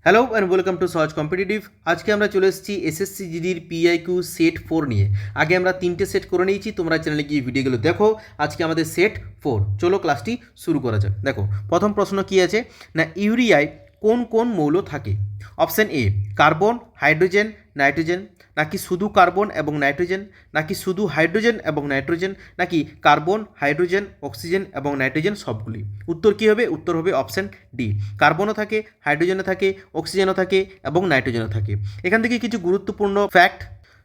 Hello and welcome to সহজ competitive. আজকে আমরা চলে এসেছি এসএসসি জিডির পিআইকিউ সেট 4 নিয়ে। আগে আমরা 3টে সেট করে নিয়েছি, তোমরা চ্যানেলে গিয়ে ভিডিওগুলো দেখো। আজকে আমাদের সেট 4, চলো ক্লাসটি শুরু করা যাক। দেখো প্রথম প্রশ্ন কি আছে না, ইউরিয়ায় কোন কোন মৌল থাকে? Option A carbon, hydrogen, nitrogen, নাকি শুধু কার্বন এবং নাইট্রোজেন, নাকি শুধু হাইড্রোজেন এবং নাইট্রোজেন, নাকি কার্বন, হাইড্রোজেন, অক্সিজেন এবং নাইট্রোজেন সবগুলি। উত্তর কী হবে? উত্তর হবে অপশান ডি, কার্বনও থাকে, হাইড্রোজেনও থাকে, অক্সিজেনও থাকে এবং নাইট্রোজেনও থাকে। এখান থেকে কিছু গুরুত্বপূর্ণ ফ্যাক্ট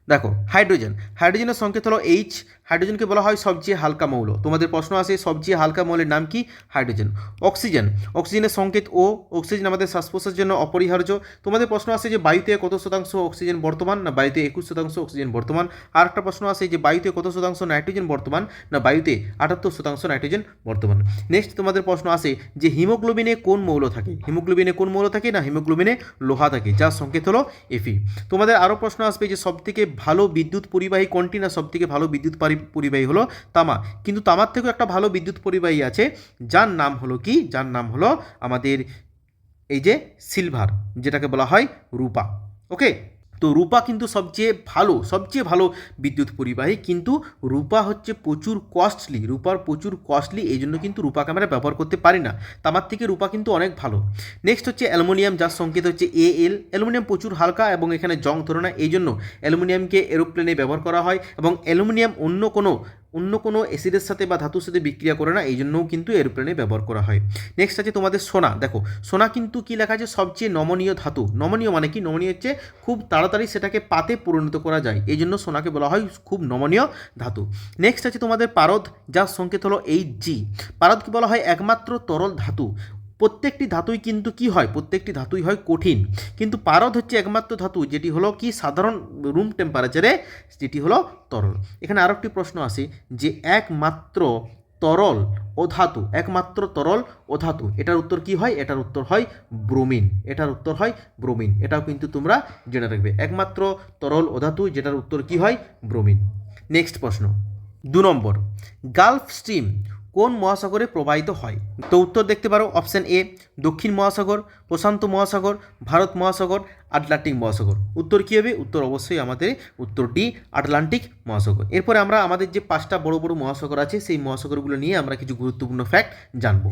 দেখো। হাইড্রোজেনের সংকেত হলো এইচ। হাইড্রোজেনকে বলা হয় সবচেয়ে হালকা মৌল। তোমাদের প্রশ্ন আসে সবচেয়ে হালকা মৌলের নাম কি? হাইড্রোজেন। অক্সিজেনের সংকেত ও। অক্সিজেন আমাদের শ্বাস প্রশ্বাসের জন্য অপরিহার্য। তোমাদের প্রশ্ন আসে যে বায়ুতে কত শতাংশ অক্সিজেন বর্তমান? না বায়ুতে 21% অক্সিজেন বর্তমান। আর একটা প্রশ্ন আসে যে বায়ুতে কত শতাংশ নাইট্রোজেন বর্তমান? না বায়ুতে 78% নাইট্রোজেন বর্তমান। নেক্সট তোমাদের প্রশ্ন আসে যে হিমোগ্লোবিনে কোন মৌল থাকে? না হিমোগ্লোবিনে লোহা থাকে, যার সংকেত হলো এফি। তোমাদের আরও প্রশ্ন আসবে যে সবথেকে ভালো বিদ্যুৎ পরিবাহী কোনটি? না সবথেকে ভালো বিদ্যুৎ পরিবাহী হলো তামা। কিন্তু তামার থেকেও একটা ভালো বিদ্যুৎ পরিবাহী আছে, যার নাম হলো কি? যার নাম হলো আমাদের এই যে সিলভার, যেটাকে বলা হয় রূপা। ওকে, তো রূপা কিন্তু সবচেয়ে ভালো বিদ্যুৎ পরিবাহী, কিন্তু রূপা হচ্ছে প্রচুর কস্টলি, এই জন্য কিন্তু রূপাকে আমরা ব্যবহার করতে পারি না। তামার থেকে রূপা কিন্তু অনেক ভালো। নেক্সট হচ্ছে অ্যালুমিনিয়াম, যার সংকেত হচ্ছে এল। অ্যালুমিনিয়াম প্রচুর হালকা এবং এখানে জং ধরে না, এই জন্য অ্যালুমিনিয়ামকে এরোপ্লেনে ব্যবহার করা হয়। এবং অ্যালুমিনিয়াম অন্য কোনো অ্যাসিডের সাথে বা ধাতুর সাথে বিক্রিয়া করে না, এই জন্যও কিন্তু এরোপ্লেনে ব্যবহার করা হয়। নেক্সট আছে তোমাদের সোনা। দেখো সোনা কিন্তু কি লেখা আছে? সবচেয়ে নমনীয় ধাতু। নমনীয় মানে কি? নমনীয় হচ্ছে খুব তাড়াতাড়ি সেটাকে পাতে পরিণত করা যায়, এই জন্য সোনাকে বলা হয় খুব নমনীয় ধাতু। নেক্সট আছে তোমাদের পারদ, যার সংকেত হলো Hg। পারদকে বলা হয় একমাত্র তরল ধাতু। প্রত্যেকটি ধাতুই কিন্তু কি হয়? প্রত্যেকটি ধাতুই হয় কঠিন, কিন্তু পারদ হচ্ছে একমাত্র ধাতু যেটি হলো কি সাধারণ রুম টেম্পারেচারে, যেটি হলো তরল। এখানে আরও একটি প্রশ্ন আসে যে একমাত্র তরল ও ধাতু, এটার উত্তর কি হয়? এটার উত্তর হয় ব্রোমিন। এটাও কিন্তু তোমরা জেনে রাখবে, একমাত্র তরল ও ধাতু, যেটার উত্তর কি হয়? ব্রোমিন। নেক্সট প্রশ্ন 2 নম্বর, গালফ স্ট্রিম কোন মহাসাগরে প্রবাহিত হয়? তো উত্তর দেখতে পারো অপশান এ দক্ষিণ মহাসাগর, প্রশান্ত মহাসাগর, ভারত মহাসাগর, আটলান্টিক মহাসাগর। উত্তর কী হবে? উত্তর অবশ্যই আমাদের উত্তর ডি, আটলান্টিক মহাসাগর। এরপরে আমরা আমাদের যে 5টা বড় বড় মহাসাগর আছে, সেই মহাসাগরগুলো নিয়ে আমরা কিছু গুরুত্বপূর্ণ ফ্যাক্ট জানবো।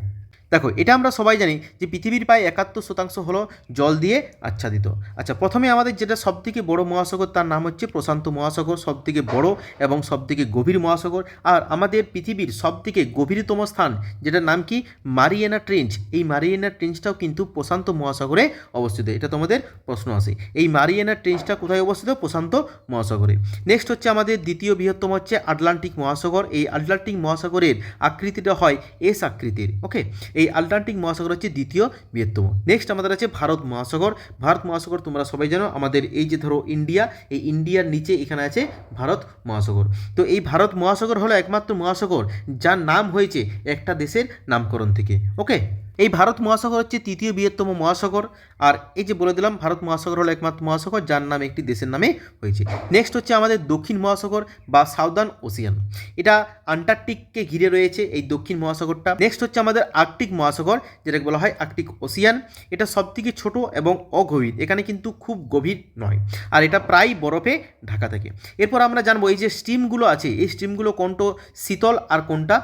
দেখো এটা আমরা সবাই জানি যে পৃথিবীর প্রায় 71% হলো জল দিয়ে আচ্ছাদিত। আচ্ছা, প্রথমে আমাদের যেটা সবথেকে বড় মহাসাগর, তার নাম হচ্ছে প্রশান্ত মহাসাগর, সবথেকে বড় এবং সবথেকে গভীর মহাসাগর। আর আমাদের পৃথিবীর সবথেকে গভীরতম স্থান, যেটার নাম কি? Mariana trench. এই মারিয়ানা ট্রেঞ্চটাও কিন্তু প্রশান্ত মহাসাগরে অবস্থিত। এটা তোমাদের প্রশ্ন আসে, এই মারিয়ানা ট্রেঞ্চটা কোথায় অবস্থিত? প্রশান্ত মহাসাগরে। নেক্সট হচ্ছে আমাদের দ্বিতীয় বৃহত্তম হচ্ছে আটলান্টিক মহাসাগর। এই আটলান্টিক মহাসাগরের আকৃতিটা হয় এস আকৃতির। ওকে, এই আটলান্টিক মহাসাগর হচ্ছে দ্বিতীয় বৃহত্তম। নেক্সট আমাদের আছে ভারত মহাসাগর। তোমরা সবাই জানো আমাদের এই যে ধরো ইন্ডিয়া, এই ইন্ডিয়ার নিচে এখানে আছে ভারত মহাসাগর। তো এই ভারত মহাসাগর হলো একমাত্র মহাসাগর যার নাম হয়েছে একটা দেশের নামকরণ থেকে। ওকে, এই ভারত মহাসাগর হচ্ছে তৃতীয় বৃহত্তম মহাসাগর। আর এই যে বলে দিলাম ভারত মহাসাগর হলো একমাত্র মহাসাগর যার নাম একটি দেশের নামে হয়েছে। নেক্সট হচ্ছে আমাদের দক্ষিণ মহাসাগর বা সাউদার্ন ওশিয়ান। এটা আন্টার্কটিককে ঘিরে রয়েছে এই দক্ষিণ মহাসাগরটা। নেক্সট হচ্ছে আমাদের আর্কটিক মহাসাগর, যেটাকে বলা হয় আর্কটিক ওশিয়ান। এটা সবথেকে ছোট এবং অগভীর, এখানে কিন্তু খুব গভীর নয়, আর এটা প্রায় বরফে ঢাকা থাকে। এরপর আমরা জানবো এই যে স্ট্রিমগুলো আছে, এই স্ট্রিমগুলো কোনটা শীতল আর কোনটা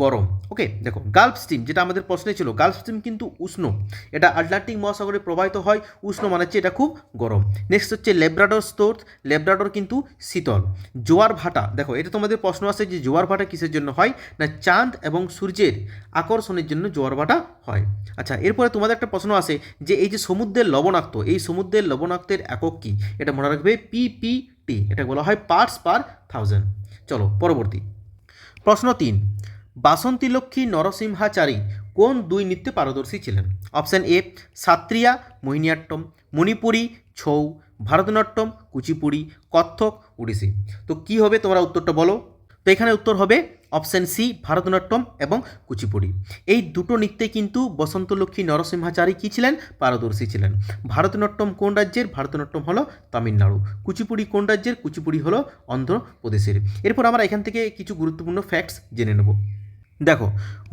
গরম। ওকে, দেখো গালফ স্ট্রিম, যেটা আমাদের প্রশ্নে ছিল, গালফ স্ট্রিম কিন্তু উষ্ণ। এটা আটলান্টিক মহাসাগরে প্রবাহিত হয়, উষ্ণ মানে হচ্ছে এটা খুব গরম। নেক্সট হচ্ছে লেব্রাডর স্ট্রেইট, লেব্রাডর কিন্তু শীতল। জোয়ার ভাটা, দেখো এটা তোমাদের প্রশ্ন আছে যে জোয়ার ভাটা কিসের জন্য হয়? না চাঁদ এবং সূর্যের আকর্ষণের জন্য জোয়ার ভাটা হয়। আচ্ছা, এরপরে তোমাদের একটা প্রশ্ন আছে যে এই যে সমুদ্রের লবণাক্ত, এই সমুদ্রের লবণাক্তের একক কি? এটা মনে রাখবে পিপিটি, এটা বলা হয় পার্টস পার থাউজেন্ড। চলো পরবর্তী প্রশ্ন 3, বাসন্তীলক্ষ্মী নরসিংহাচারী কোন 2 নৃত্যে পারদর্শী ছিলেন? Option A Sattriya Mohiniyattam, Manipuri Chhau, Bharatanatyam, Kuchipudi, Kathak, Odissi. তো কি হবে? তোমরা উত্তরটা বলো। তো এখানে উত্তর হবে অপশান সি ভারতনাট্যম এবং কুচিপুড়ি। এই দুটো নৃত্যে কিন্তু বসন্তলক্ষ্মী নরসিংহাচারী কী ছিলেন? পারদর্শী ছিলেন। ভারতনাট্যম কোন রাজ্যের? ভারতনাট্যম হলো তামিলনাড়ু। কুচিপুড়ি কোন রাজ্যের? কুচিপুড়ি হলো অন্ধ্রপ্রদেশের। এরপর আমরা এখান থেকে কিছু গুরুত্বপূর্ণ ফ্যাক্টস জেনে নেব। দেখো,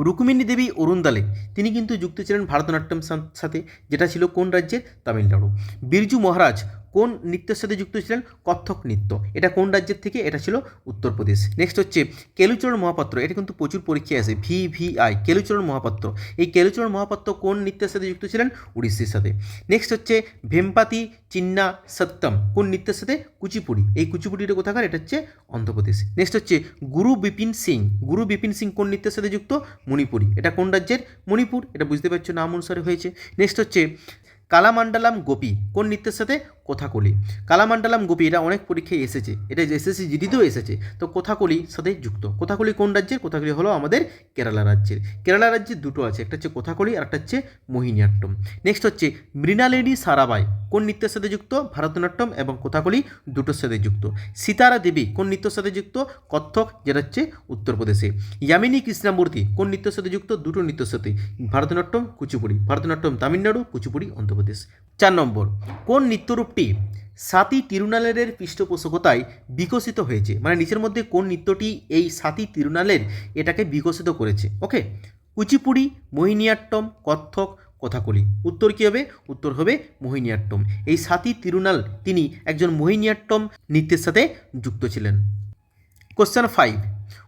রুক্মিণী দেবী অরুণদালে তিনি কিন্তু যুক্ত ছিলেন ভারতনাট্যম সাথে, যেটা ছিল কোন রাজ্যের? তামিলনাড়ু। বিরজু মহারাজ কোন নৃত্যের সাথে যুক্ত ছিলেন? কত্থক নৃত্য। এটা কোন রাজ্যের থেকে? এটা ছিল উত্তরপ্রদেশ। নেক্সট হচ্ছে কেলুচরণ মহাপাত্র, এটা কিন্তু প্রচুর পরীক্ষায় আসে, VVI, কেলুচরণ মহাপাত্র। এই কেলুচরণ মহাপাত্র কোন নৃত্যের সাথে যুক্ত ছিলেন? উড়িষ্যার সাথে। নেক্সট হচ্ছে ভেম্পাতি চিন্না সত্যম, কোন নৃত্যের সাথে? কুচিপুড়ি। এই কুচিপুড়িটা কোথাকার? এটা হচ্ছে অন্ধ্রপ্রদেশ। নেক্সট হচ্ছে গুরু বিপিন সিং, গুরু বিপিন সিং কোন নৃত্যের সাথে যুক্ত? মণিপুরি। এটা কোন রাজ্যের? মণিপুর। এটা বুঝতে পারছো নাম অনুসারে হয়েছে। নেক্সট হচ্ছে কালামান্ডালাম গোপী, কোন নৃত্যের সাথে? কথাকলি। কালামান্ডালাম গোপী এটা অনেক পরীক্ষায় এসেছে, এটা এসএসসি জিডিতেও এসেছে। তো কথাকলির সাথে যুক্ত। কথাকলি কোন রাজ্যের? কথাকলি হলো আমাদের কেরালা রাজ্যের। কেরালা রাজ্যের দুটো আছে, একটা হচ্ছে কথাকলি আর একটা হচ্ছে মোহিনীয়াট্টম। নেক্সট হচ্ছে মৃণালিনী সারাবাই কোন নৃত্যের সাথে যুক্ত? ভারতনাট্যম এবং কথাকলি দুটোর সাথে যুক্ত। সীতারা দেবী কোন নৃত্যের সাথে যুক্ত? কত্থক, যেটা হচ্ছে উত্তরপ্রদেশে। ইয়ামিনী কৃষ্ণমূর্তি কোন নৃত্যের সাথে যুক্ত? দুটো নৃত্যের সাথে, ভারতনাট্যম, কুচিপুড়ি। ভারতনাট্যম তামিলনাড়ু, কুচিপুড়ি অন্ধ্রপ্রদেশ। 4 নম্বর, কোন নৃত্যরূপটি সাতি তিরুনালের পৃষ্ঠপোষকতায় বিকশিত হয়েছে? মানে নিচের মধ্যে কোন নৃত্যটি এই সাতি তিরুনালের এটাকে বিকশিত করেছে? ওকে, কুচিপুড়ি, মোহিনীয়াট্টম, কত্থক, কথাকলি। উত্তর কী হবে? উত্তর হবে মোহিনীয়াট্টম। এই সাতি তিরুনাল তিনি একজন মোহিনীয়াট্টম নৃত্যের সাথে যুক্ত ছিলেন। কোশ্চেন 5,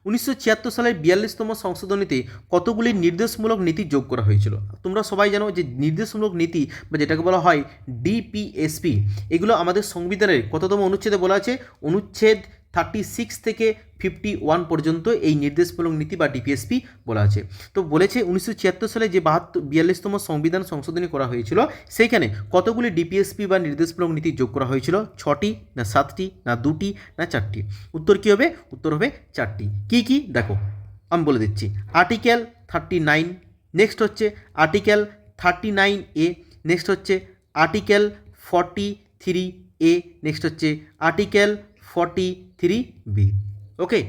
1976 সালের 42তম সংশোধনীতে কতগুলি নির্দেশমূলক নীতি যোগ করা হয়েছিল? তোমরা সবাই জানো যে নির্দেশমূলক নীতি বা যেটাকে বলা হয় ডিপিএসপি, এগুলো আমাদের সংবিধানের কততম অনুচ্ছেদে বলা আছে? অনুচ্ছেদ 36 থেকে 51 পর্যন্ত এই নির্দেশমূলক নীতি বা ডিপিএসপি বলা আছে। তো বলেছে 1976 সালে যে 42তম সংবিধান সংশোধনী করা হয়েছিল সেইখানে কতগুলি ডিপিএসপি বা নির্দেশমূলক নীতি যোগ করা হয়েছিল? 6টি না 7টি না 2টি না 4টি? উত্তর কী হবে? উত্তর হবে 4টি। কী কী দেখো আমি বলে দিচ্ছি। আর্টিকেল 39, নেক্সট হচ্ছে আর্টিকেল 39A, নেক্সট হচ্ছে আর্টিকেল 43A, নেক্সট হচ্ছে আর্টিকেল 43B। ওকে,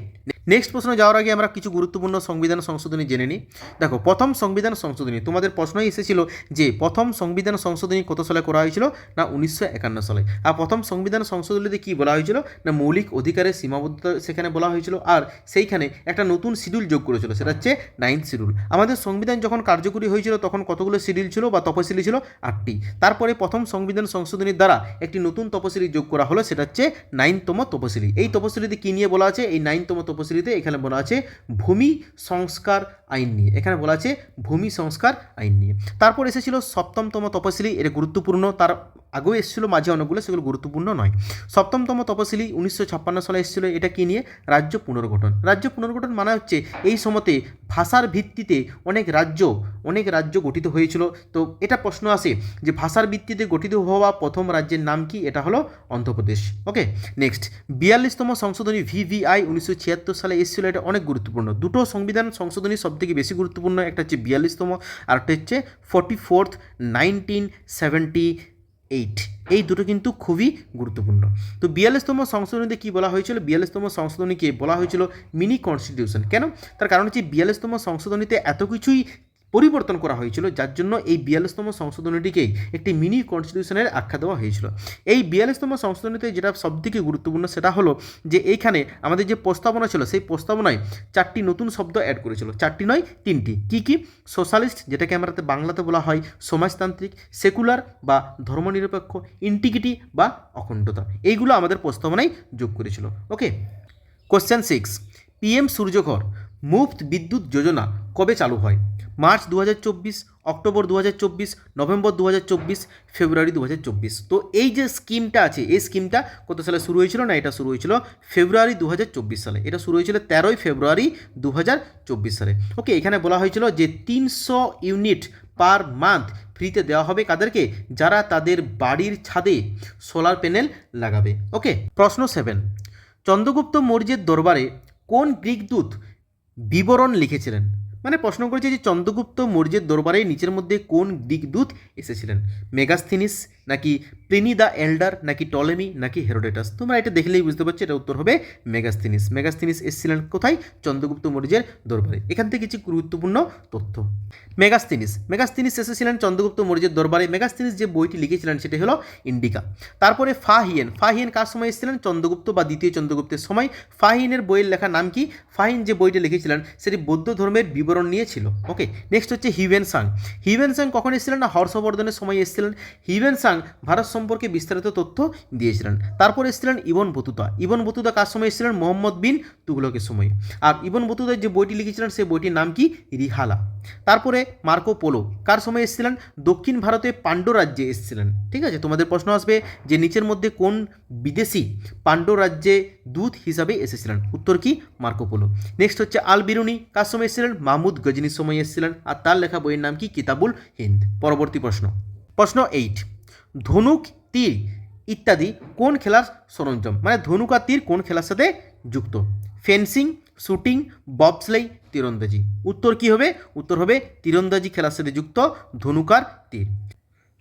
নেক্সট প্রশ্ন যাওয়ার আগে আমরা কিছু গুরুত্বপূর্ণ সংবিধান সংশোধনী জেনে নিই। দেখো, প্রথম সংবিধান সংশোধনী তোমাদের প্রশ্নই এসেছিল যে প্রথম সংবিধান সংশোধনী কত সালে করা হয়েছিল? না 1951 সালে। আর প্রথম সংবিধান সংশোধনীতে কী বলা হয়েছিল? না মৌলিক অধিকারের সীমাবদ্ধতা সেখানে বলা হয়েছিল, আর সেইখানে একটা নতুন শিডিউল যোগ করেছিল, সেটা হচ্ছে 9th শিডিউল। আমাদের সংবিধান যখন কার্যকরী হয়েছিল তখন কতগুলো শিডিউল ছিল বা তপশিলি ছিল? 8টি। তারপরে প্রথম সংবিধান সংশোধনীর দ্বারা একটি নতুন তপশিলি যোগ করা হলো, সেটা হচ্ছে 9তম তপশিলি। এই তপশিলিতে কী নিয়ে বলা আছে? এই 9তম তপশিলিতে এখানে বলা আছে ভূমি সংস্কার আইন নিয়ে, এখানে বলা আছে ভূমি সংস্কার আইন নিয়ে। তারপর এসেছিল 7তম তপশিলি, এটা গুরুত্বপূর্ণ, তার আগেও এসেছিলো মাঝে অনেকগুলো, সেগুলো গুরুত্বপূর্ণ নয়। 7তম তপশিলি 1956 সালে এসেছিলো, এটা কি নিয়ে? রাজ্য পুনর্গঠন। রাজ্য পুনর্গঠন মানে হচ্ছে এই সময়তে ভাষার ভিত্তিতে অনেক রাজ্য গঠিত হয়েছিল। তো এটা প্রশ্ন আসে যে ভাষার ভিত্তিতে গঠিত হওয়া প্রথম রাজ্যের নাম কি? এটা হলো অন্ধ্রপ্রদেশ। ওকে, নেক্সট 42তম সংশোধনী VVI 1976 সালে এসেছিলো, এটা অনেক গুরুত্বপূর্ণ। দুটো সংবিধান সংশোধনী সবথেকে বেশি গুরুত্বপূর্ণ, একটা হচ্ছে 42তম আর একটা হচ্ছে 44th 1978। এই দুটো কিন্তু খুবই গুরুত্বপূর্ণ। তো 42তম সংশোধনীতে কী বলা হয়েছিল? 42তম সংশোধনীকে বলা হয়েছিল মিনি কনস্টিটিউশন। কেন? তার কারণ হচ্ছে 42তম সংশোধনীতে এত কিছুই পরিবর্তন করা হয়েছিল, যার জন্য এই 42তম সংশোধনীটিকেই একটি মিনি কনস্টিটিউশনের আখ্যা দেওয়া হয়েছিল। এই 42তম সংশোধনীতে যেটা সবথেকে গুরুত্বপূর্ণ সেটা হলো যে এইখানে আমাদের যে প্রস্তাবনা ছিল সেই প্রস্তাবনায় 4টি নতুন শব্দ অ্যাড করেছিল, 4টি নয় 3টি। কী কী? সোশ্যালিস্ট, যেটাকে আমরা বাংলাতে বলা হয় সমাজতান্ত্রিক, সেকুলার বা ধর্মনিরপেক্ষ, ইন্টিগ্রিটি বা অখণ্ডতা, এইগুলো আমাদের প্রস্তাবনায় যোগ করেছিল। ওকে, কোশ্চেন 6, PM সূর্যঘর মুফত বিদ্যুৎ যোজনা কবে চালু হয়? মার্চ 2024, অক্টোবর 2024, নভেম্বর 2024, ফেব্রুয়ারি 2024। তো এই যে স্কিমটা আছে, এই স্কিমটা কত সালে শুরু হয়েছিল? না এটা শুরু হয়েছিল ফেব্রুয়ারি 2024 সালে। এটা শুরু হয়েছিল 13ই ফেব্রুয়ারি 2024 সালে। ওকে, এখানে বলা হয়েছিল যে 300 ইউনিট পার মান্থ ফ্রিতে দেওয়া হবে কাদেরকে? যারা তাদের বাড়ির ছাদে সোলার প্যানেল লাগাবে। ওকে, প্রশ্ন 7, চন্দ্রগুপ্ত মৌর্যের দরবারে কোন গ্রিক দূত বিবরণ লিখেছিলেন? মানে প্রশ্ন করেছে যে চন্দ্রগুপ্ত মৌর্যের দরবারে নিচের মধ্যে কোন গ্রিক দূত এসেছিলেন? মেগাস্থিনিস নাকি প্লিনি দ্য এল্ডার নাকি টলেমি নাকি হেরোডেটাস? তোমরা এটা দেখলেই বুঝতে পারছো এটা উত্তর হবে মেগাস্থিনিস। মেগাস্থিনিস এসেছিলেন কোথায়? চন্দ্রগুপ্ত মৌর্যের দরবারে। এখান থেকে কিছু গুরুত্বপূর্ণ তথ্য। মেগাস্থিনিস এসেছিলেন চন্দ্রগুপ্ত মৌর্যের দরবারে। মেগাস্থিনিস যে বইটি লিখেছিলেন সেটি হলো ইন্ডিকা। তারপরে ফাহিয়েন কার সময় এসেছিলেন? চন্দ্রগুপ্ত বা দ্বিতীয় চন্দ্রগুপ্তের সময়। ফাহিয়েনের বইয়ের লেখার নাম কি? ফাহিন যে বইটি লিখেছিলেন সেটি বৌদ্ধ ধর্মের বিবরণ নিয়ে ছিল। ওকে, নেক্সট হচ্ছে হিউয়েন সাং কখন এসেছিলেন? না হর্ষবর্ধনের সময় এসেছিলেন। হিউয়েন সাং ভারত সম্পর্কে বিস্তারিত তথ্য দিয়েছিলেন। তারপর এসেছিলেন ইবন বতুতা কার সময় এসেছিলেন? মোহাম্মদ বিন তুগলকের সময়। আর ইবন বতুতা যে বইটি লিখেছিলেন সেই বইটির নাম কি? রিহালা। তারপরে মার্কো পোলো কার সময় এসেছিলেন? দক্ষিণ ভারতে পাণ্ড্য রাজ্যে এসেছিলেন। ঠিক আছে, তোমাদের প্রশ্ন আসবে যে নিচের মধ্যে কোন বিদেশি পাণ্ড্য রাজ্যে দূত হিসাবে এসেছিলেন? উত্তর কি? Marco polo. নেক্সট হচ্ছে আল বিরুনি কার সময় এসেছিলেন? মাহমুদ গজনির সময় এসেছিলেন। আর তার লেখা বইয়ের নাম কি? কিতাবুল হিন্দ। পরবর্তী প্রশ্ন 8, ধনুক, তীর ইত্যাদি কোন খেলার সরঞ্জাম? মানে ধনুক আর তীর কোন খেলার সাথে যুক্ত? ফেন্সিং, শুটিং, ববস্লেই, তীরন্দাজি। উত্তর কি হবে? উত্তর হবে তীরন্দাজি খেলার সাথে যুক্ত ধনুক আর তীর।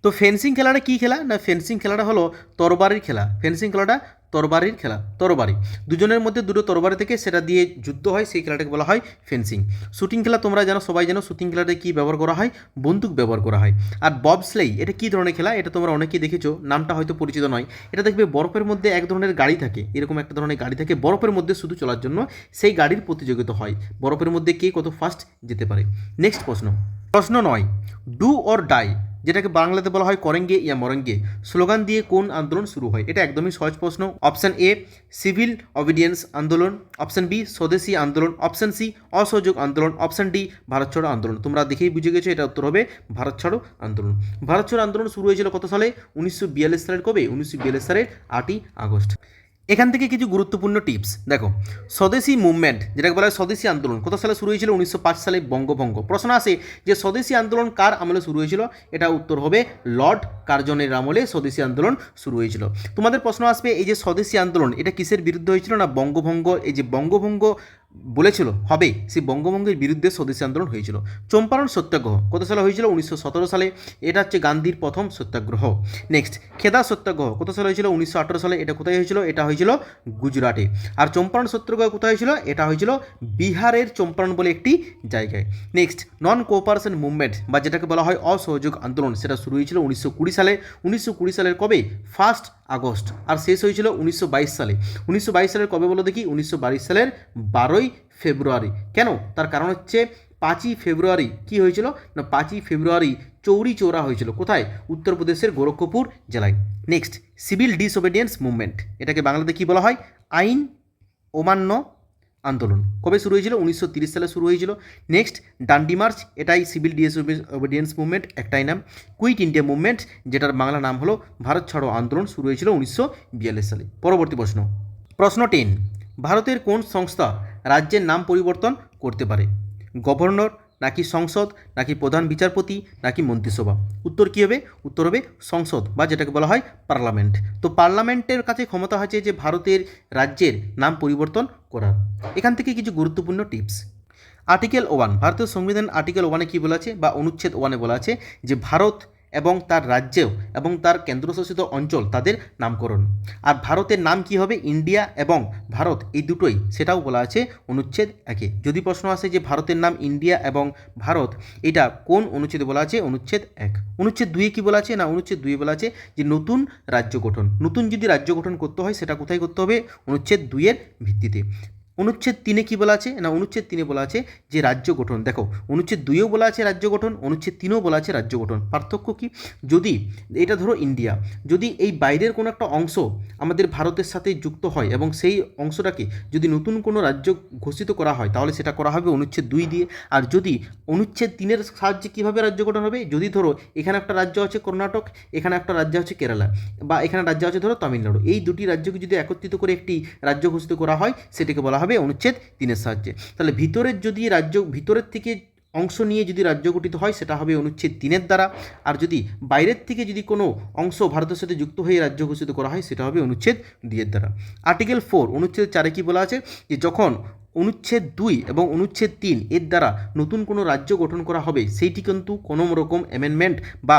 তো ফেন্সিং খেলাটা কী খেলা? না ফেন্সিং খেলাটা হলো তরবারির খেলা। ফেন্সিং খেলাটা তরবারির খেলা। তরবারি, দুজনের মধ্যে দুটো তরবারি থেকে সেটা দিয়ে যুদ্ধ হয়, সেই খেলাটাকে বলা হয় ফেন্সিং। শুটিং খেলা তোমরা জানো, সবাই জানো শুটিং খেলাটা কী ব্যবহার করা হয়? বন্দুক ব্যবহার করা হয়। আর ববস্লেই এটা কী ধরনের খেলা? এটা তোমরা অনেকেই দেখেছো, নামটা হয়তো পরিচিত নয়। এটা দেখবে বরফের মধ্যে এক ধরনের গাড়ি থাকে, এরকম একটা ধরনের গাড়ি থাকে বরফের মধ্যে শুধু চলার জন্য, সেই গাড়ির প্রতিযোগিতা হয় বরফের মধ্যে কে কত ফাস্ট যেতে পারে। নেক্সট প্রশ্ন 9, ডু অর ডাই যেটাকে বাংলাতে বলা হয় করেঙ্গে ইয়া মরেঙ্গে স্লোগান দিয়ে কোন আন্দোলন শুরু হয়? এটা একদমই সহজ প্রশ্ন। অপশান এ সিভিল অবিডিয়েন্স আন্দোলন, অপশান বি স্বদেশী আন্দোলন, অপশান সি অসহযোগ আন্দোলন, অপশান ডি ভারত ছাড়ো আন্দোলন। তোমরা দেখেই বুঝে গেছো এটা উত্তর হবে ভারত ছাড়ো আন্দোলন। ভারত ছাড়ো আন্দোলন শুরু হয়েছিল কত সালে? 1942 সালের কবে? 1942 সালের 8ই আগস্ট। এখান থেকে কিছু গুরুত্বপূর্ণ টিপস দেখো। স্বদেশী মুভমেন্ট যেটাকে বলা হয় স্বদেশী আন্দোলন কত সালে শুরু হয়েছিল? 1905 সালে বঙ্গভঙ্গ। প্রশ্ন আসে যে স্বদেশী আন্দোলন কার আমলে শুরু হয়েছিল? এটা উত্তর হবে লর্ড কার্জনের আমলে স্বদেশী আন্দোলন শুরু হয়েছিল। তোমাদের প্রশ্ন আসবে এই যে স্বদেশী আন্দোলন এটা কিসের বিরুদ্ধে হয়েছিল? না বঙ্গভঙ্গ, এই যে বঙ্গভঙ্গ বলেছিল হবে সেই বঙ্গভঙ্গের বিরুদ্ধে স্বদেশী আন্দোলন হয়েছিল। চম্পারণ সত্যাগ্রহ কত সালে হয়েছিল? 1917 সালে। এটা হচ্ছে গান্ধীর প্রথম সত্যাগ্রহ। নেক্সট খেদা সত্যাগ্রহ কত সালে হয়েছিল? 1918 সালে। এটা কোথায় হয়েছিল? এটা হয়েছিল গুজরাটে। আর চম্পারণ সত্যাগ্রহ কোথায় হয়েছিল? এটা হয়েছিল বিহারের চম্পারণ বলে একটি জায়গায়। নেক্সট নন কোঅপারেশন মুভমেন্ট বা যেটাকে বলা হয় অসহযোগ আন্দোলন সেটা শুরু হয়েছিল 1920 সালে। 1920 সালের কবে? 1 আগস্ট। আর শেষ হয়েছিল 1922 সালে। 1922 সালের কবে বলো দেখি? 1922 সালের 12ই ফেব্রুয়ারি। কেন? তার কারণ হচ্ছে 5ই ফেব্রুয়ারি কী হয়েছিল? না 5ই ফেব্রুয়ারি চৌরি চৌরা হয়েছিল। কোথায়? উত্তরপ্রদেশের গোরক্ষপুর জেলায়। নেক্সট সিভিল ডিসওবিডিয়েন্স মুভমেন্ট এটাকে বাংলাতে কী বলা হয়? আইন অমান্য আন্দোলন কবে শুরু হয়েছিল? 1930 সালে শুরু হয়েছিল। নেক্সট ডান্ডি মার্চ এটাই সিভিল ডিসওবিডিয়েন্স মুভমেন্ট, একটাই নাম। কুইট ইন্ডিয়া মুভমেন্ট যেটার বাংলা নাম হলো ভারত ছাড়ো আন্দোলন শুরু হয়েছিল 1942 সালে। পরবর্তী প্রশ্ন 10, ভারতের কোন সংস্থা রাজ্যের নাম পরিবর্তন করতে পারে? গভর্নর নাকি সংসদ নাকি প্রধান বিচারপতি নাকি মন্ত্রিসভা? উত্তর কী হবে? উত্তর হবে সংসদ বা যেটাকে বলা হয় পার্লামেন্ট। তো পার্লামেন্টের কাছে ক্ষমতা আছে যে ভারতের রাজ্যের নাম পরিবর্তন করার। এখান থেকে কিছু গুরুত্বপূর্ণ টিপস। আর্টিকেল 1 ভারতীয় সংবিধান আর্টিকেল 1-এ কী বলা আছে বা অনুচ্ছেদ 1-এ বলা আছে যে ভারত এবং তার রাজ্যেও এবং তার কেন্দ্রশাসিত অঞ্চল তাদের নামকরণ। আর ভারতের নাম কি হবে? ইন্ডিয়া এবং ভারত এই দুটোই, সেটাও বলা আছে অনুচ্ছেদ 1-এ। যদি প্রশ্ন আসে যে ভারতের নাম ইন্ডিয়া এবং ভারত এটা কোন অনুচ্ছেদে বলা আছে? অনুচ্ছেদ 1। অনুচ্ছেদ 2-এ কী বলা আছে? না অনুচ্ছেদ 2-এ বলা আছে যে নতুন রাজ্য গঠন। নতুন যদি রাজ্য গঠন করতে হয় সেটা কোথায় করতে হবে? অনুচ্ছেদ 2-এর ভিত্তিতে। অনুচ্ছেদ 3-এ কী বলা আছে? না অনুচ্ছেদ 3-এ বলা আছে যে রাজ্য গঠন। দেখো অনুচ্ছেদ 2-এও বলা আছে রাজ্য গঠন, অনুচ্ছেদ 3-এও বলা আছে রাজ্য গঠন। পার্থক্য কী? যদি এটা ধরো ইন্ডিয়া, যদি এই বাইরের কোনো একটা অংশ আমাদের ভারতের সাথে যুক্ত হয় এবং সেই অংশটাকে যদি নতুন কোনো রাজ্য ঘোষিত করা হয় তাহলে সেটা করা হবে অনুচ্ছেদ 2 দিয়ে। আর যদি অনুচ্ছেদ 3-এর সাহায্যে কীভাবে রাজ্য গঠন হবে? যদি ধরো এখানে একটা রাজ্য আছে কর্ণাটক, এখানে একটা রাজ্য আছে কেরালা, বা এখানে রাজ্য আছে ধরো তামিলনাড়ু, এই দুটি রাজ্যকে যদি একত্রিত করে একটি রাজ্য ঘোষিত করা হয় সেটাকে বলা হবে অনুচ্ছেদ 3-এর সাহায্যে। তাহলে ভিতরের যদি রাজ্য ভিতরের থেকে অংশ নিয়ে যদি রাজ্য গঠিত হয় সেটা হবে অনুচ্ছেদ 3-এর দ্বারা। আর যদি বাইরের থেকে যদি কোনো অংশ ভারতের সাথে যুক্ত হয়ে রাজ্য ঘোষিত করা হয় সেটা হবে অনুচ্ছেদ 2-এর দ্বারা। আর্টিকেল 4 অনুচ্ছেদ 4-এ কী বলা আছে? যে যখন অনুচ্ছেদ 2 এবং অনুচ্ছেদ 3 এর দ্বারা নতুন কোনো রাজ্য গঠন করা হবে সেইটি কিন্তু কোনো রকম অ্যামেন্ডমেন্ট বা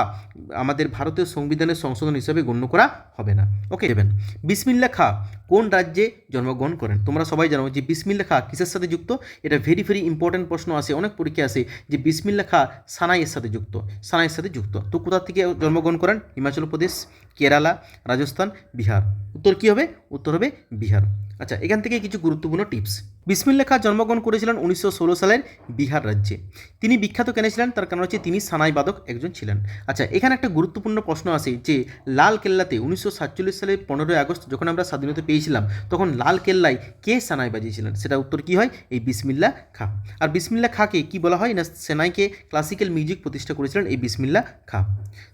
আমাদের ভারতীয় সংবিধানের সংশোধন হিসেবে গণ্য করা হবে না। ওকে দেবেন। বিসমিল্লাহ খাঁ কোন রাজ্যে জন্মগ্রহণ করেন? তোমরা সবাই জানো যে বিসমিল্লাহ খাঁ কিসের সাথে যুক্ত? এটা ভেরি ভেরি ইম্পর্টেন্ট প্রশ্ন আসে, অনেক পরীক্ষা আসে যে বিসমিল্লাহ খাঁ সানাইয়ের সাথে যুক্ত, সানাইয়ের সাথে যুক্ত। তো কোথা থেকে জন্মগ্রহণ করেন? হিমাচল প্রদেশ, কেরালা, রাজস্থান, বিহার। উত্তর কী হবে? উত্তর হবে বিহার। আচ্ছা, এখান থেকে কিছু গুরুত্বপূর্ণ টিপস। বিসমিল্লাহ খাঁ জন্মগ্রহণ করেছিলেন 1916 সালের বিহার রাজ্যে। তিনি বিখ্যাত কেন ছিলেন? তার কারণ হচ্ছে তিনি সানাই বাদক একজন ছিলেন। আচ্ছা, এখানে একটা গুরুত্বপূর্ণ প্রশ্ন আসে যে লাল কেল্লাতে 1947 সালের 15ই আগস্ট যখন আমরা স্বাধীনতা পেয়েছিলাম তখন লাল কেল্লায় কে সানাই বাজিয়েছিলেন? সেটা উত্তর কী হয়? এই বিসমিল্লাহ খাঁ। আর বিসমিল্লাহ খাঁকে কী বলা হয় না, সেনাইকে ক্লাসিক্যাল মিউজিক প্রতিষ্ঠা করেছিলেন এই বিসমিল্লাহ খাঁ।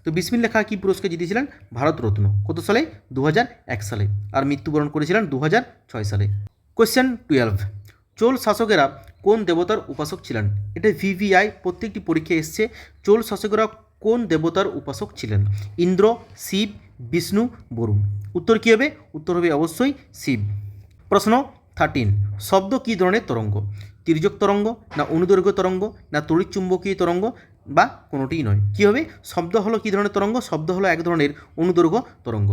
তো বিসমিল্লাহ খাঁ কী পুরস্কার জিতেছিলেন? ভারতরত্ন। কত সালে? 2001 সালে। আর মৃত্যুবরণ করেছিলেন 2006 সালে। কোয়েশ্চেন 12, চোল শাসকেরা কোন দেবতার উপাসক ছিলেন? এটা ভিভিআই প্রত্যেকটি পরীক্ষায় এসছে। চোল শাসকেরা কোন দেবতার উপাসক ছিলেন? ইন্দ্র, শিব, বিষ্ণু, বরুণ। উত্তর কী হবে? উত্তর হবে অবশ্যই শিব। প্রশ্ন 13, শব্দ কী ধরনের তরঙ্গ? তির্যক তরঙ্গ, না অনুদৈর্ঘ্য তরঙ্গ, না তড়িৎচুম্বকীয় তরঙ্গ, বা কোনোটিই নয়? কী হবে? শব্দ হলো কী ধরনের তরঙ্গ? শব্দ হলো এক ধরনের অনুদৈর্ঘ্য তরঙ্গ।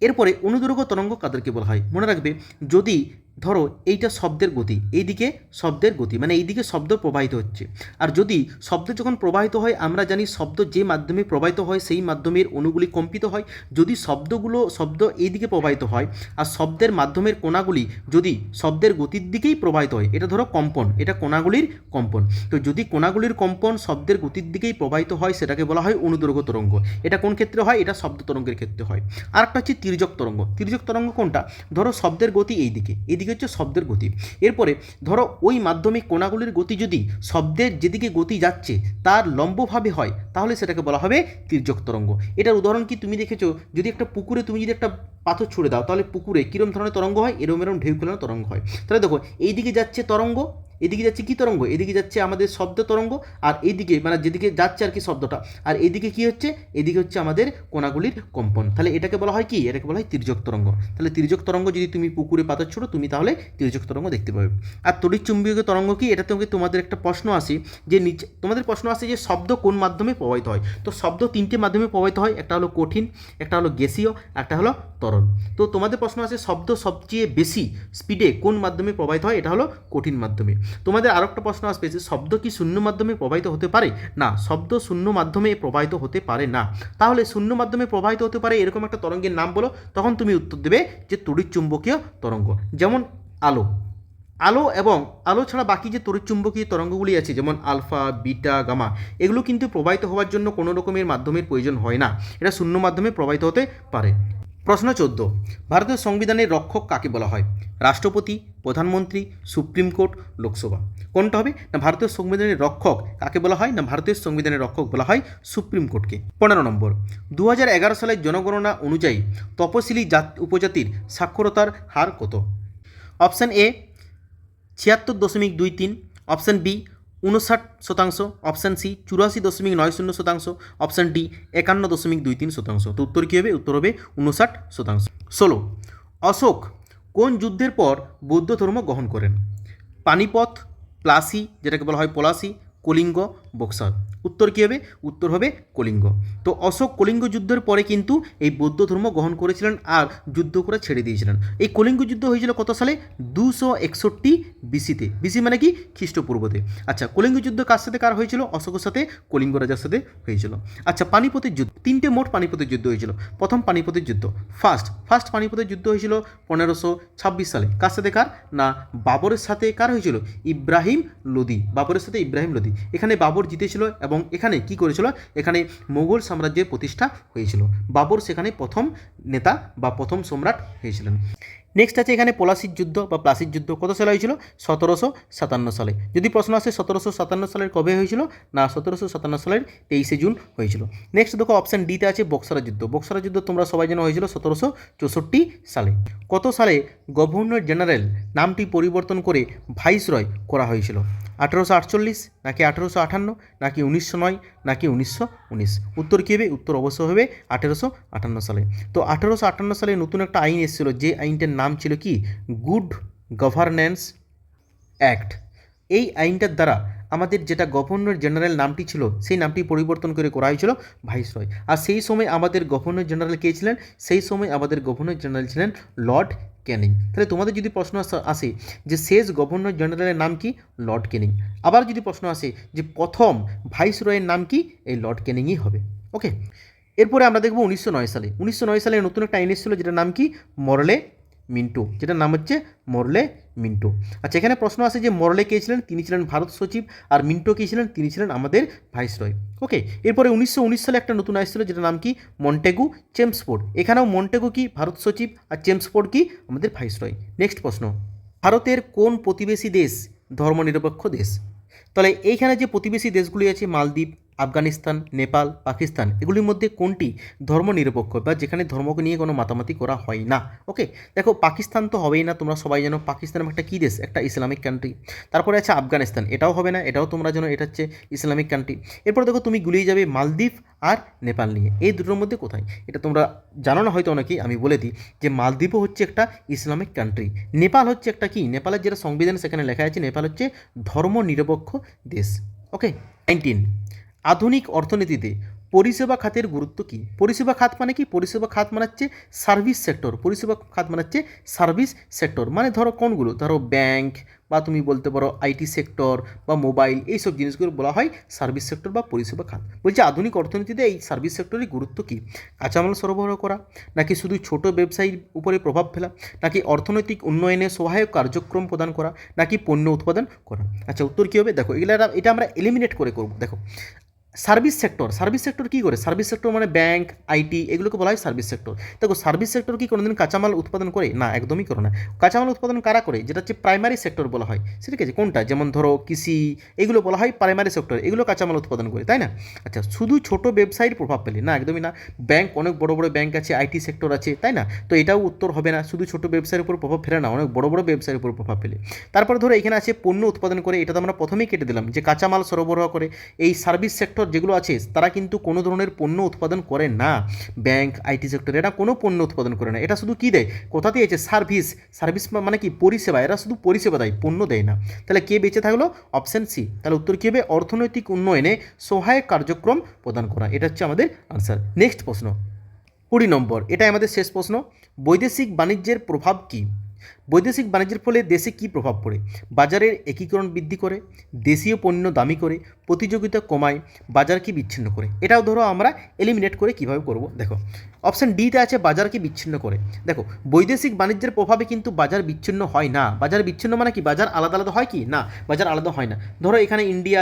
এরপরে অনুদৈর্ঘ্য তরঙ্গ কাদেরকে বলা হয়? মনে রাখবে, যদি ধরো এইটা শব্দের গতি, এইদিকে শব্দের গতি, মানে এইদিকে শব্দ প্রবাহিত হচ্ছে, আর যদি শব্দ যখন প্রবাহিত হয় আমরা জানি শব্দ যে মাধ্যমে প্রবাহিত হয় সেই মাধ্যমের অণুগুলি কম্পিত হয়। যদি শব্দ এইদিকে প্রবাহিত হয় আর শব্দের মাধ্যমের কণাগুলি যদি শব্দের গতির দিকেই প্রবাহিত হয়, এটা ধরো কম্পন, এটা কণাগুলির কম্পন। তো যদি কণাগুলির কম্পন শব্দের গতির দিকেই প্রবাহিত হয় সেটাকে বলা হয় অনুদৈর্ঘ্য তরঙ্গ। এটা কোন ক্ষেত্রে হয়? এটা শব্দ তরঙ্গের ক্ষেত্রে হয়। আর একটা হচ্ছে তির্যক তরঙ্গ। তির্যক তরঙ্গ কোনটা? ধরো শব্দের গতি এইদিকে হচ্ছে শব্দের গতি। এরপরে ধরো ওই মাধ্যমে কণাগুলির গতি যদি শব্দের যেদিকে গতি যাচ্ছে তার লম্বভাবে হয় তাহলে সেটাকে বলা হবে তির্যক তরঙ্গ। এটার উদাহরণ কি তুমি দেখেছো? যদি একটা পুকুরে তুমি যদি একটা পাথর ছুড়ে দাও তাহলে পুকুরে কীরকম ধরনের তরঙ্গ হয়? এরম ঢেউ খেলানো তরঙ্গ হয়। তাহলে দেখো এইদিকে যাচ্ছে তরঙ্গ, এদিকে যাচ্ছে কী তরঙ্গ? এদিকে যাচ্ছে আমাদের শব্দ তরঙ্গ, আর এইদিকে মানে যেদিকে যাচ্ছে আর কি শব্দটা, আর এদিকে কী হচ্ছে? এদিকে হচ্ছে আমাদের কণাগুলির কম্পন। তাহলে এটাকে বলা হয় কি? এটাকে বলা হয় তির্যক তরঙ্গ। তাহলে তির্যক তরঙ্গ যদি তুমি পুকুরে পাথর ছোড়ো তুমি তাহলে তির্যক তরঙ্গ দেখতে পাবে। আর তড়িৎচুম্বকীয় তরঙ্গ কি? এটা তোমাদের একটা প্রশ্ন আসে যে নিচে তোমাদের প্রশ্ন আসে যে শব্দ কোন মাধ্যমে প্রবাহিত হয়? তো শব্দ তিনটে মাধ্যমে প্রবাহিত হয়, একটা হলো কঠিন, একটা হলো গ্যাসীয়, একটা হলো তরল। তো তোমাদের প্রশ্ন আছে শব্দ সবচেয়ে বেশি স্পিডে কোন মাধ্যমে প্রবাহিত হয়? এটা হলো কঠিন মাধ্যমে। তোমাদের আরও একটা প্রশ্ন আসবে যে শব্দ কি শূন্য মাধ্যমে প্রবাহিত হতে পারে? না, শব্দ শূন্য মাধ্যমে প্রবাহিত হতে পারে না। তাহলে শূন্য মাধ্যমে প্রবাহিত হতে পারে এরকম একটা তরঙ্গের নাম বলো। তখন তুমি উত্তর দেবে যে তড়িৎচুম্বকীয় তরঙ্গ। যেমন আলো ছাড়া বাকি যে তড়িৎচুম্বকীয় তরঙ্গগুলি আছে যেমন আলফা, বিটা, গামা, এগুলো কিন্তু প্রবাহিত হওয়ার জন্য কোনো রকমের মাধ্যমের প্রয়োজন হয় না, এটা শূন্য মাধ্যমে প্রবাহিত হতে পারে। প্রশ্ন 14, ভারতের সংবিধানের রক্ষক কাকে বলা হয়? রাষ্ট্রপতি, প্রধানমন্ত্রী, সুপ্রিম কোর্ট, লোকসভা। কোনটা হবে? না ভারতীয় সংবিধানের রক্ষক কাকে বলা হয়? না ভারতীয় সংবিধানের রক্ষক বলা হয় সুপ্রিম কোর্টকে। 15 নম্বর, 2011 সালের জনগণনা অনুযায়ী তপশিলি উপজাতির সাক্ষরতার হার কত? Option A 76.23, option B 59%, option C 84.90%, option D 51.23%। তো উত্তর কী হবে? উত্তর হবে 59%। 16, অশোক কোন যুদ্ধের পর বৌদ্ধ ধর্ম গ্রহণ করেন? পানিপথ, প্লাসি যেটাকে বলা হয় পলাশি, কলিঙ্গ, বক্সার। উত্তর কী হবে? উত্তর হবে কলিঙ্গ। তো অশোক কলিঙ্গ যুদ্ধের পরে কিন্তু এই বৌদ্ধ ধর্ম গ্রহণ করেছিলেন আর যুদ্ধ করে ছেড়ে দিয়েছিলেন। এই কলিঙ্গ যুদ্ধ হয়েছিল কত সালে? 261 বিসিতে। বিসি মানে কি? খ্রিস্টপূর্বতে। আচ্ছা, কলিঙ্গ যুদ্ধ কার সাথে কার হয়েছিল? অশোকের সাথে কলিঙ্গ রাজার সাথে হয়েছিল। আচ্ছা, পানিপথের যুদ্ধ, তিনটে মোট পানিপথের যুদ্ধ হয়েছিল। প্রথম পানিপথের যুদ্ধ ফার্স্ট পানিপথের যুদ্ধ হয়েছিল 1526 সালে। কার সাথে কার? না বাবরের সাথে। কার হয়েছিল? ইব্রাহিম লোদি। বাবরের সাথে ইব্রাহিম লোদি। এখানে বাবর জিতেছিল এবং এখানে কি করেছিল? এখানে মোগল সাম্রাজ্যের প্রতিষ্ঠা হয়েছিল। বাবর সেখানে প্রথম নেতা বা প্রথম সম্রাট হয়েছিলেন। নেক্সট আছে এখানে পলাশির যুদ্ধ বা প্লাসির যুদ্ধ কত সালে হয়েছিল? 1757 সালে। যদি প্রশ্ন আসে 1757 সালের কবে হয়েছিল? না 1757 সালের 23শে জুন হয়েছিল। নেক্সট দেখো অপশান ডিতে আছে বক্সারা যুদ্ধ। বক্সারা যুদ্ধ তোমরা সবাই জানো হয়েছিল 1764 সালে। কত সালে গভর্নর জেনারেল নামটি পরিবর্তন করে ভাইসরয় করা হয়েছিল? 1848, নাকি 1858, নাকি 1909, নাকি 1919? উত্তর কী হবে? উত্তর অবশ্যই হবে 1858 সালে। তো 1858 সালে নতুন একটা আইন এসেছিল যে আইনটার নাম ছিল কি? Good governance act. এই আইনটার দ্বারা আমাদের যেটা গভর্নর জেনারেল নামটি ছিল সেই নামটি পরিবর্তন করে করা হয়েছিল ভাইসরয়। আর সেই সময় আমাদের গভর্নর জেনারেল কে ছিলেন? সেই সময় আমাদের গভর্নর জেনারেল ছিলেন লর্ড ক্যানিং। তাহলে তোমাদের যদি প্রশ্ন আসে যে শেষ গভর্নর জেনারেলের নাম কি? লর্ড ক্যানিং। আবার যদি প্রশ্ন আসে যে প্রথম ভাইসরয়ের নাম কি? এই লর্ড ক্যানিংই হবে। ওকে, এরপরে আমরা দেখব 1909 সালে। 1909 সালে নতুন একটা আইন এসেছিল যেটার নাম কি? মরলে মিন্টো, যেটার নাম হচ্ছে মরলে মিন্টো। আচ্ছা, এখানে প্রশ্ন আসে যে মরলে কে ছিলেন? তিনি ছিলেন ভারত সচিব। আর মিন্টো কে ছিলেন? তিনি ছিলেন আমাদের ভাইসরয়। ওকে, এরপরে 1919 সালে একটা নতুন আসছিল যেটার নাম কি? Montague Chelmsford. এখানেও মন্টেগু কি? ভারত সচিব। আর চেমসফোর্ড কি? আমাদের ভাইসরয়। নেক্সট প্রশ্ন, ভারতের কোন প্রতিবেশী দেশ ধর্মনিরপেক্ষ দেশ? তাহলে এইখানে যে প্রতিবেশী দেশগুলি আছে মালদ্বীপ, আফগানিস্তান, নেপাল, পাকিস্তান, এগুলির মধ্যে কোনটি ধর্মনিরপেক্ষ বা যেখানে ধর্মকে নিয়ে কোনো মাতামাতি করা হয় না? ওকে, দেখো পাকিস্তান তো হবেই না, তোমরা সবাই জানো পাকিস্তান একটা কী দেশ? একটা ইসলামিক কান্ট্রি। তারপরে আছে আফগানিস্তান, এটাও হবে না, এটাও তোমরা জানো এটা হচ্ছে ইসলামিক কান্ট্রি। এরপর দেখো তুমি গুলিয়ে যাবে মালদ্বীপ আর নেপাল নিয়ে, এই দুটোর মধ্যে কোথায়? এটা তোমরা জানো না হয়তো অনেকেই, আমি বলে দিই যে মালদ্বীপও হচ্ছে একটা ইসলামিক কান্ট্রি। নেপাল হচ্ছে একটা কি? নেপালের যেটা সংবিধান সেখানে লেখা আছে নেপাল হচ্ছে ধর্মনিরপেক্ষ দেশ। ওকে, 19, আধুনিক অর্থনীতিতে পরিষেবা খাতের গুরুত্ব কী? পরিষেবা খাত মানে কি? পরিষেবা খাত মানে হচ্ছে সার্ভিস সেক্টর। পরিষেবা খাত মানে হচ্ছে সার্ভিস সেক্টর, মানে ধরো কোনগুলো? ধরো ব্যাংক, বা তুমি বলতে পারো আইটি সেক্টর বা মোবাইল, এইসব জিনিসগুলো বলা হয় সার্ভিস সেক্টর বা পরিষেবা খাত। বলছে আধুনিক অর্থনীতিতে এই সার্ভিস সেক্টরের গুরুত্ব কী? কাঁচামাল সরবরাহ করা, নাকি শুধু ছোট ব্যবসায়ীর উপরে প্রভাব ফেলা, নাকি অর্থনৈতিক উন্নয়নে সহায়ক কার্যক্রম প্রদান করা, নাকি পণ্য উৎপাদন করা? আচ্ছা, উত্তর কী হবে? দেখো এটা আমরা এলিমিনেট করে করব। দেখো সার্ভিস সেক্টর, সার্ভিস সেক্টর কী করে? সার্ভিস সেক্টর মানে ব্যাংক, আইটি, এগুলোকে বলা হয় সার্ভিস সেক্টর। দেখো সার্ভিস সেক্টর কি কোনোদিন কাঁচামাল উৎপাদন করে? না, একদমই করে না। কাঁচামাল উৎপাদন কারা করে? যেটা হচ্ছে প্রাইমারি সেক্টর বলা হয়, সেটা কি আছে? কোনটা? যেমন ধরো কৃষি, এগুলো বলা হয় প্রাইমারি সেক্টর, এগুলো কাঁচামাল উৎপাদন করে, তাই না? আচ্ছা, শুধু ছোট ব্যবসায়ীর প্রভাব ফেলে? না, একদমই না। ব্যাংক, অনেক বড় বড় ব্যাংক আছে, আইটি সেক্টর আছে, তাই না? তো এটাও উত্তর হবে না, শুধু ছোট ব্যবসায়ীর উপর প্রভাব ফেলে না, অনেক বড় বড় ব্যবসায়ীর উপর প্রভাব ফেলে। তারপর ধরো এখানে আছে পণ্য উৎপাদন করে, এটা তো আমরা প্রথমেই কেটে দিলাম যে কাঁচামাল সরবরাহ করে। এই সার্ভিস সেক্টর যেগুলো আছে তারা কিন্তু কোনো ধরনের পণ্য উৎপাদন করে না। ব্যাংক, আইটি সেক্টর এরা কোনো পণ্য উৎপাদন করে না, এটা শুধু কী দেয়? কোথা দিয়ে আছে? সার্ভিস। সার্ভিস মানে কি? পরিষেবা। এরা শুধু পরিষেবা দেয়, পণ্য দেয় না। তাহলে কে বেঁচে থাকলো? Option C. তাহলে উত্তর কী হবে? অর্থনৈতিক উন্নয়নে সহায়ক কার্যক্রম প্রদান করা, এটা হচ্ছে আমাদের আনসার। নেক্সট প্রশ্ন 20 নম্বর, এটাই আমাদের শেষ প্রশ্ন। বৈদেশিক বাণিজ্যের প্রভাব কী? বৈদেশিক বাণিজ্যের ফলে দেশে কী প্রভাব পড়ে? বাজারের একীকরণ বৃদ্ধি করে, দেশীয় পণ্য দামি করে, প্রতিযোগিতা কমায়, বাজারকে বিচ্ছিন্ন করে। এটাও ধরো আমরা এলিমিনেট করে কীভাবে করব? দেখো অপশান ডিতে আছে বাজারকে বিচ্ছিন্ন করে। দেখো বৈদেশিক বাণিজ্যের প্রভাবে কিন্তু বাজার বিচ্ছিন্ন হয় না। বাজার বিচ্ছিন্ন মানে কি? বাজার আলাদা আলাদা হয় কি? না, বাজার আলাদা হয় না। ধরো এখানে ইন্ডিয়া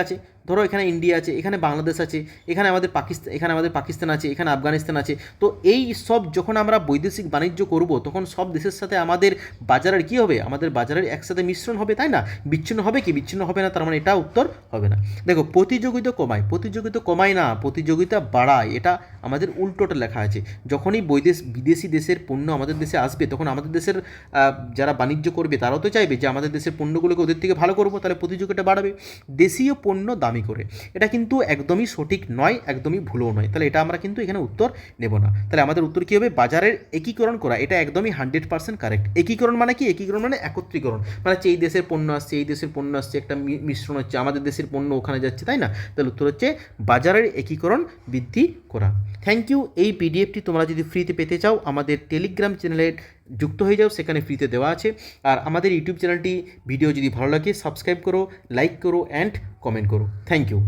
আছে, এখানে বাংলাদেশ আছে, এখানে আমাদের পাকিস্তান আছে, এখানে আফগানিস্তান আছে। তো এই সব যখন আমরা বৈদেশিক বাণিজ্য করব তখন সব দেশের সাথে আমাদের বাজারের কী হবে? আমাদের বাজারের একসাথে মিশ্রণ হবে, তাই না? বিচ্ছিন্ন হবে কি? বিচ্ছিন্ন হবে না, তার মানে এটা উত্তর হবে না। দেখো প্রতিযোগিতা কমায় না, প্রতিযোগিতা বাড়ায়, এটা আমাদের উল্টোটা লেখা আছে। যখনই বিদেশি দেশের পণ্য আমাদের দেশে আসবে তখন আমাদের দেশের যারা বাণিজ্য করবে তারাও তো চাইবে যে আমাদের দেশের পণ্যগুলোকে ওদের থেকে ভালো করবো, তাহলে প্রতিযোগিতা বাড়বে। দেশীয় পণ্য দামি করে, এটা কিন্তু একদমই সঠিক নয়, একদমই ভুলও নয়। তাহলে এটা আমরা কিন্তু এখানে উত্তর নেব না। তাহলে আমাদের উত্তর কী হবে? বাজারের একীকরণ করা, এটা একদমই 100% কারেক্ট। একীকরণ মানে কি? একীকরণ মানে একত্রীকরণ, মানে হচ্ছে এই দেশের পণ্য আসছে, এই দেশের পণ্য আসছে, একটা মিশ্রণ হচ্ছে, আমাদের দেশের পণ্য ওখানে যাচ্ছে, তাই না? তাহলে উত্তর হচ্ছে বাজারের একীকরণ বৃদ্ধি করা। Thank you. এই পিডিএফটি তোমরা যদি ফ্রিতে পেতে চাও আমাদের টেলিগ্রাম চ্যানেলে যুক্ত হয়ে যাও, সেখানে ফ্রিতে দেওয়া আছে। আর আমাদের ইউটিউব চ্যানেলটি ভিডিও যদি ভালো লাগে সাবস্ক্রাইব করো, লাইক করো অ্যান্ড কমেন্ট করো। Thank you.